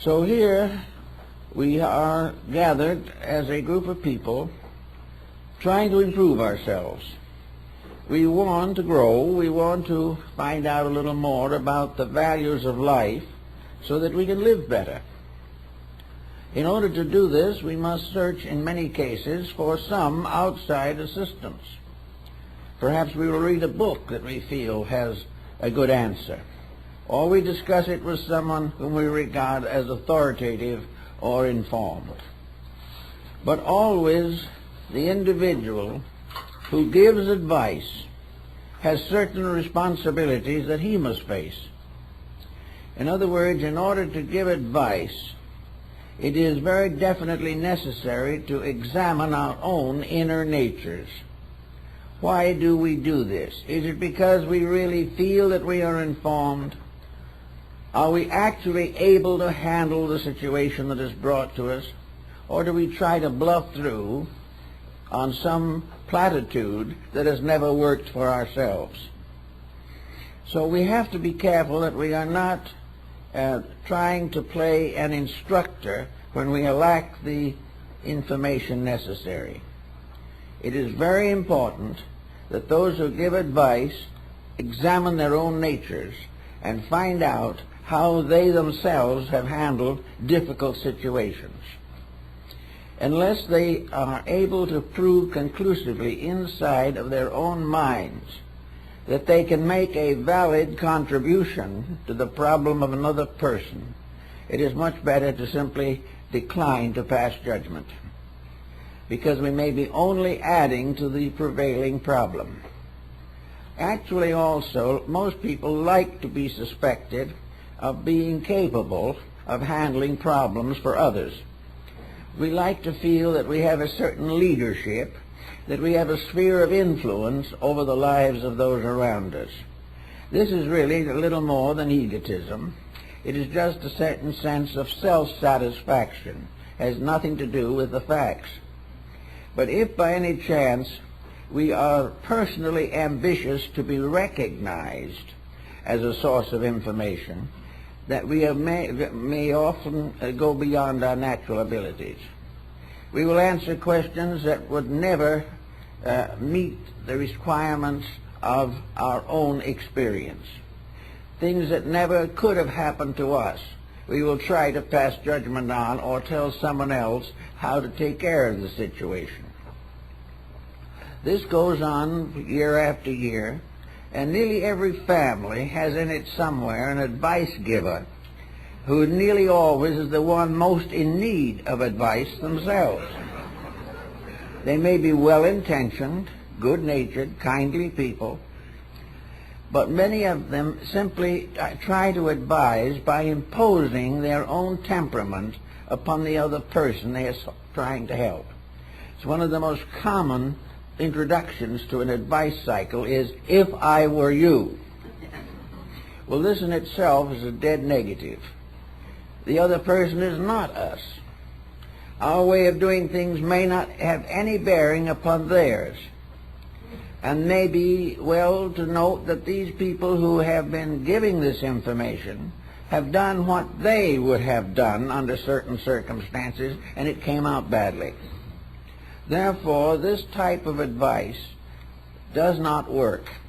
So here we are gathered as a group of people trying to improve ourselves. We want to grow. We want to find out a little more about the values of life so that we can live better. In order to do this, we must search in many cases for some outside assistance. Perhaps we will read a book that we feel has a good answer, or we discuss it with someone whom we regard as authoritative or informed. But always the individual who gives advice has certain responsibilities that he must face. In other words, in order to give advice, it is very definitely necessary to examine our own inner natures. Why do we do this? Is it because we really feel that we are informed? Are we actually able to handle the situation that is brought to us? Or do we try to bluff through on some platitude that has never worked for ourselves? So we have to be careful that we are not trying to play an instructor when we lack the information necessary. It is very important that those who give advice examine their own natures and find out how they themselves have handled difficult situations. Unless they are able to prove conclusively inside of their own minds that they can make a valid contribution to the problem of another person, it is much better to simply decline to pass judgment, because we may be only adding to the prevailing problem. Actually, also, most people like to be suspected of being capable of handling problems for others. We like to feel that we have a certain leadership, that we have a sphere of influence over the lives of those around us. This is really a little more than egotism. It is just a certain sense of self-satisfaction. It has nothing to do with the facts. But if by any chance we are personally ambitious to be recognized as a source of information, that we may often go beyond our natural abilities. We will answer questions that would never meet the requirements of our own experience. Things that never could have happened to us, we will try to pass judgment on or tell someone else how to take care of the situation. This goes on year after year, and nearly every family has in it somewhere an advice giver who nearly always is the one most in need of advice themselves. They may be well-intentioned, good-natured, kindly people, but many of them simply try to advise by imposing their own temperament upon the other person they are trying to help. It's one of the most common introductions to an advice cycle is, "If I were you." Well, this in itself is a dead negative. The other person is not us. Our way of doing things may not have any bearing upon theirs. And may be well to note that these people who have been giving this information have done what they would have done under certain circumstances, and it came out badly. Therefore, this type of advice does not work.